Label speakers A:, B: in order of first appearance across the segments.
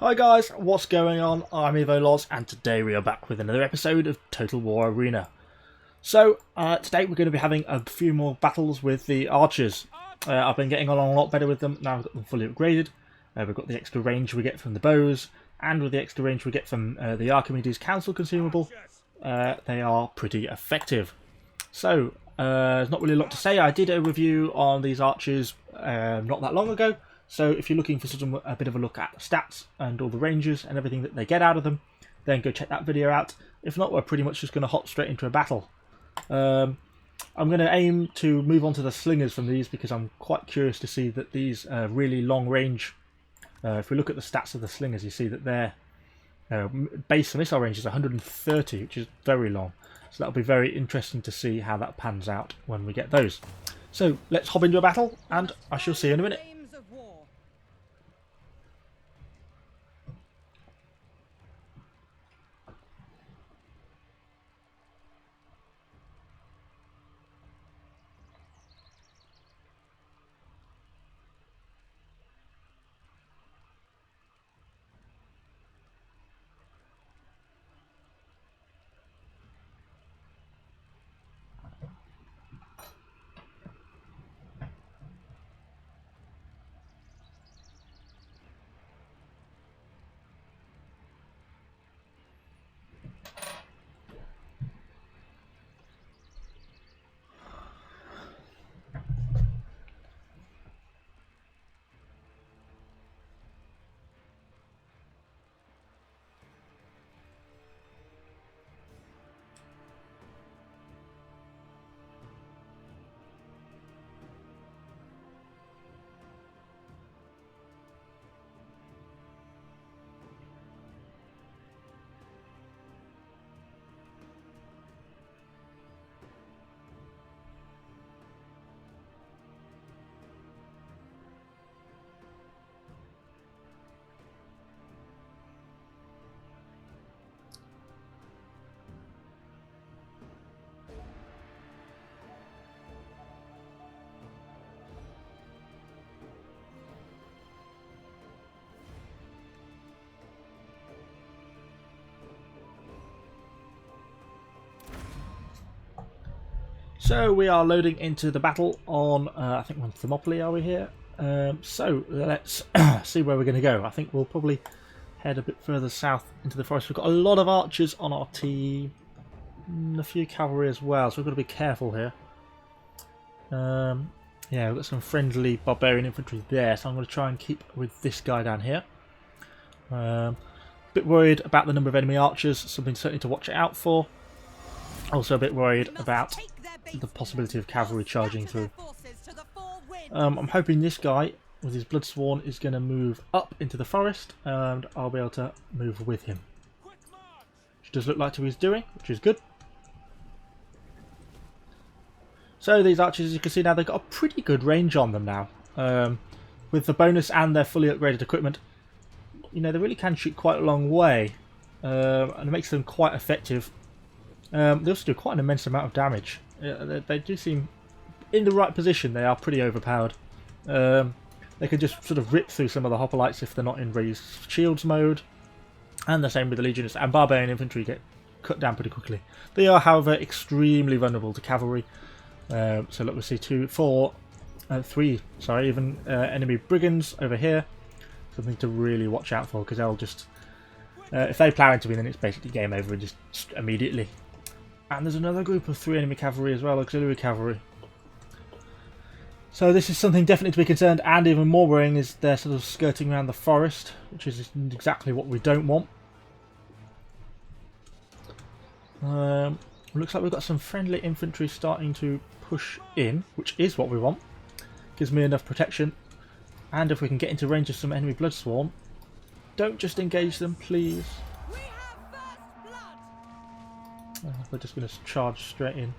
A: Hi guys, what's going on? I'm EvoLoz and today we are back with another episode of Total War Arena. So, today we're going to be having a few more battles with the archers. I've been getting along a lot better with them, now I've got them fully upgraded. We've got the extra range we get from the bows, and with the extra range we get from the Archimedes Council consumable, they are pretty effective. So, there's not really a lot to say. I did a review on these archers not that long ago. So if you're looking for a bit of a look at stats and all the ranges and everything that they get out of them, then go check that video out. If not, we're pretty much just going to hop straight into a battle. I'm going to aim to move on to the slingers from these because I'm quite curious to see that these really long range. If we look at the stats of the slingers, you see that their base missile range is 130, which is very long. So that'll be very interesting to see how that pans out when we get those. So let's hop into a battle, and I shall see you in a minute. So we are loading into the battle on, I think we're on Thermopylae, are we here? So let's see where we're going to go. I think we'll probably head a bit further south into the forest. We've got a lot of archers on our team, and a few cavalry as well, so we've got to be careful here. Yeah, we've got some friendly barbarian infantry there, so I'm going to try and keep with this guy down here. Bit worried about the number of enemy archers, something certainly to watch out for. Also a bit worried about the possibility of cavalry charging through. I'm hoping this guy with his Bloodsworn is going to move up into the forest and I'll be able to move with him. Which does look like to he's doing, which is good. So these archers, as you can see now, they've got a pretty good range on them now. With the bonus and their fully upgraded equipment, you know, they really can shoot quite a long way. And it makes them quite effective. They also do quite an immense amount of damage. They do seem, in the right position, they are pretty overpowered. They can just sort of rip through some of the hoplites if they're not in raised shields mode. And the same with the legionnaires. And barbarian infantry get cut down pretty quickly. They are, however, extremely vulnerable to cavalry. So look, we see three enemy brigands over here. Something to really watch out for, because they'll just... if they plough into me, then it's basically game over just immediately. And there's another group of 3 enemy cavalry as well, auxiliary cavalry. So this is something definitely to be concerned, and even more worrying is they're sort of skirting around the forest, which is exactly what we don't want. Looks like we've got some friendly infantry starting to push in, which is what we want. Gives me enough protection, and if we can get into range of some enemy Bloodsworn, don't just engage them, please. They're just going to charge straight in.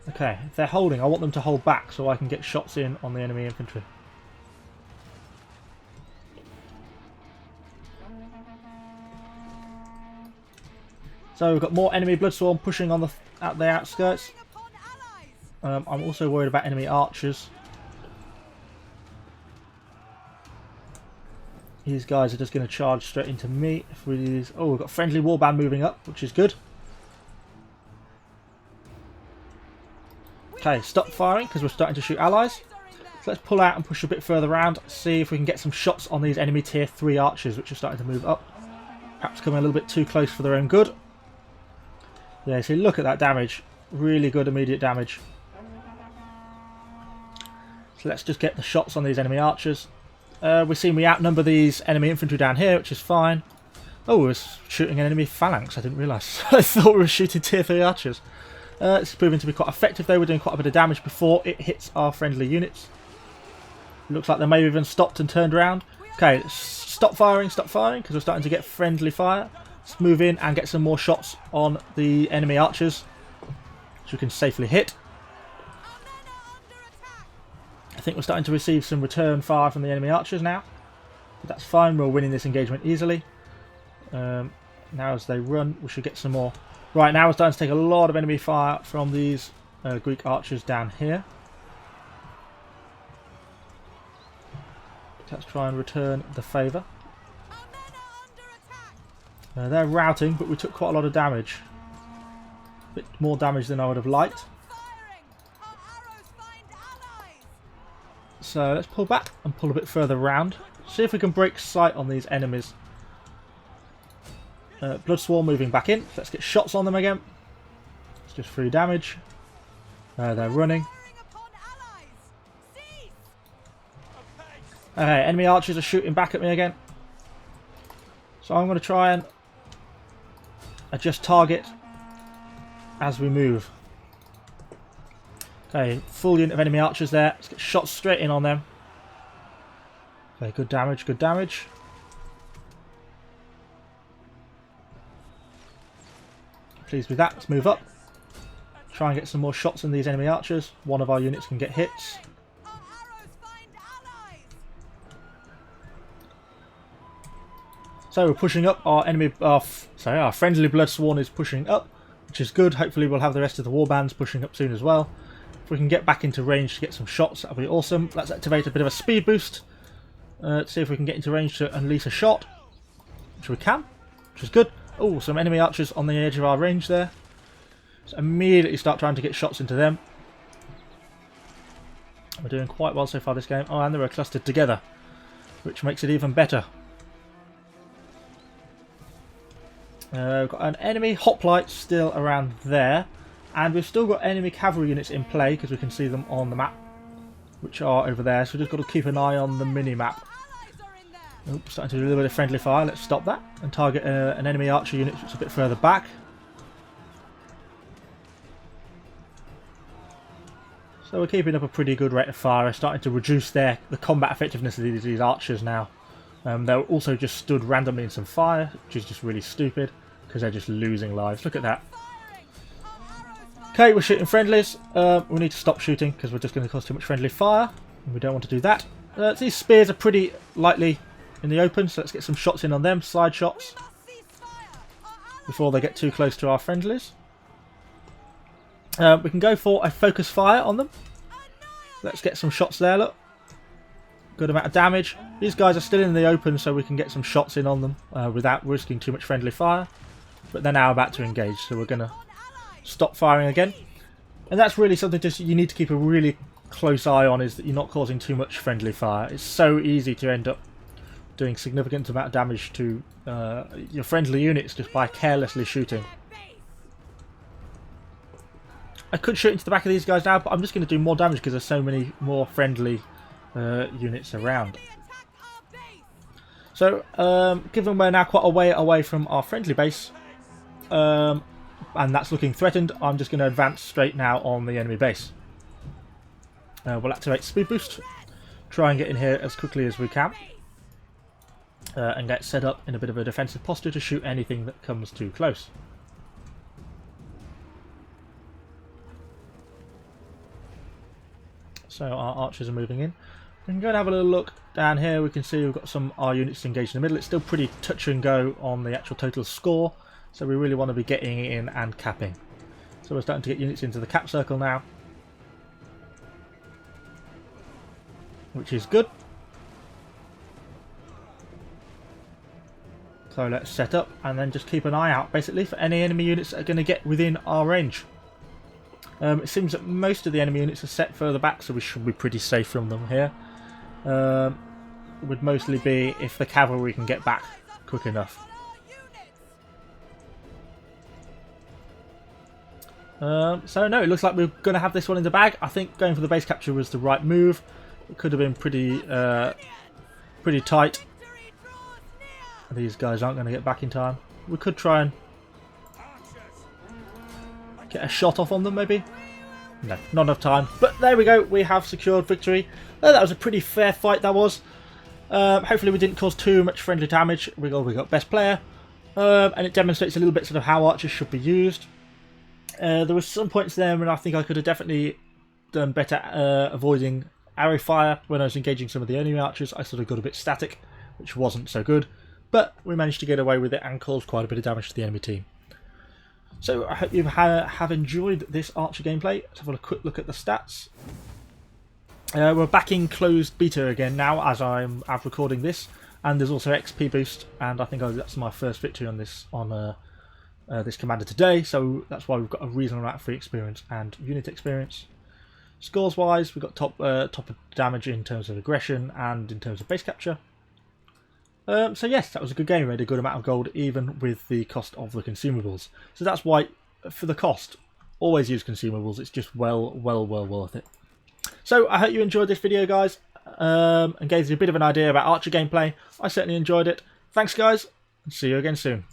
A: Okay, if they're holding, I want them to hold back so I can get shots in on the enemy infantry. So we've got more enemy Bloodsworn pushing on the outskirts. I'm also worried about enemy archers. These guys are just going to charge straight into me. If we use, oh, we've got friendly warband moving up, which is good. Okay, stop firing because we're starting to shoot allies. So let's pull out and push a bit further around. See if we can get some shots on these enemy tier 3 archers, which are starting to move up. Perhaps coming a little bit too close for their own good. Yeah, see, look at that damage. Really good immediate damage. So let's just get the shots on these enemy archers. We seem we outnumber these enemy infantry down here, which is fine. Oh, we're shooting an enemy phalanx. I didn't realise. I thought we were shooting tier 3 archers. It's proving to be quite effective though. We're doing quite a bit of damage before it hits our friendly units. Looks like they may have even stopped and turned around. Okay, stop firing because we're starting to get friendly fire. Let's move in and get some more shots on the enemy archers, which we can safely hit. I think we're starting to receive some return fire from the enemy archers now. But that's fine, we're winning this engagement easily. Now as they run, we should get some more. Right, now we're starting to take a lot of enemy fire from these Greek archers down here. Let's try and return the favour. They're routing, but we took quite a lot of damage. A bit more damage than I would have liked. So let's pull back and pull a bit further round. See if we can break sight on these enemies. Blood Swarm moving back in. Let's get shots on them again. It's just 3 damage. They're running. Okay, enemy archers are shooting back at me again. So I'm going to try and adjust target as we move. Okay, full unit of enemy archers there. Let's get shots straight in on them. Okay, good damage, good damage. Pleased with that. Let's move up. Try and get some more shots on these enemy archers. One of our units can get hits. So we're pushing up. Our friendly blood sworn is pushing up, which is good. Hopefully we'll have the rest of the warbands pushing up soon as well. If we can get back into range to get some shots, that'll be awesome. Let's activate a bit of a speed boost. Let's see if we can get into range to unleash a shot, which we can, which is good. Oh, some enemy archers on the edge of our range there. So immediately start trying to get shots into them. We're doing quite well so far this game. Oh, and they were clustered together, which makes it even better. We've got an enemy hoplite still around there, and we've still got enemy cavalry units in play because we can see them on the map, which are over there. So we've just got to keep an eye on the mini-map. Oops, starting to do a little bit of friendly fire. Let's stop that and target an enemy archer unit that's a bit further back. So we're keeping up a pretty good rate of fire. Starting to reduce the combat effectiveness of these archers now. They're also just stood randomly in some fire, which is just really stupid because they're just losing lives. Look at that. Okay, we're shooting friendlies. We need to stop shooting because we're just going to cause too much friendly fire. And we don't want to do that. These spears are pretty lightly in the open, so let's get some shots in on them, side shots, before they get too close to our friendlies. We can go for a focus fire on them. Let's get some shots there, look. Good amount of damage. These guys are still in the open, so we can get some shots in on them without risking too much friendly fire. But they're now about to engage, so we're going to stop firing again. And that's really something you need to keep a really close eye on, is that you're not causing too much friendly fire. It's so easy to end up doing significant amount of damage to your friendly units just by carelessly shooting. I could shoot into the back of these guys now, but I'm just going to do more damage because there's so many more friendly units around. So, given we're now quite a way away from our friendly base, and that's looking threatened, I'm just going to advance straight now on the enemy base. We'll activate speed boost, try and get in here as quickly as we can, and get set up in a bit of a defensive posture to shoot anything that comes too close. So our archers are moving in. We can go and have a little look down here. We can see we've got some our units engaged in the middle. It's still pretty touch and go on the actual total score, so we really want to be getting in and capping. So we're starting to get units into the cap circle now, which is good. So let's set up and then just keep an eye out basically for any enemy units that are going to get within our range. It seems that most of the enemy units are set further back, so we should be pretty safe from them here. It would mostly be if the cavalry can get back quick enough. So no, it looks like we're going to have this one in the bag. I think going for the base capture was the right move. It could have been pretty tight. These guys aren't going to get back in time. We could try and get a shot off on them maybe. No, not enough time. But there we go, we have secured victory. That was a pretty fair fight, that was. Hopefully we didn't cause too much friendly damage. We got best player. And it demonstrates a little bit sort of how archers should be used. There were some points there when I think I could have definitely done better avoiding arrow fire when I was engaging some of the enemy archers. I sort of got a bit static, which wasn't so good. But we managed to get away with it and caused quite a bit of damage to the enemy team. So I hope you have enjoyed this archer gameplay. Let's have a quick look at the stats. We're back in closed beta again now as I'm recording this, and there's also XP boost, and I think that's my first victory on this this commander today, so that's why we've got a reasonable amount of free experience and unit experience. Scores wise, we've got top damage in terms of aggression and in terms of base capture. So yes, that was a good game. We made a good amount of gold even with the cost of the consumables. So that's why, for the cost, always use consumables. It's just well worth it. So I hope you enjoyed this video, guys, and gave you a bit of an idea about archer gameplay. I certainly enjoyed it. Thanks, guys, and see you again soon.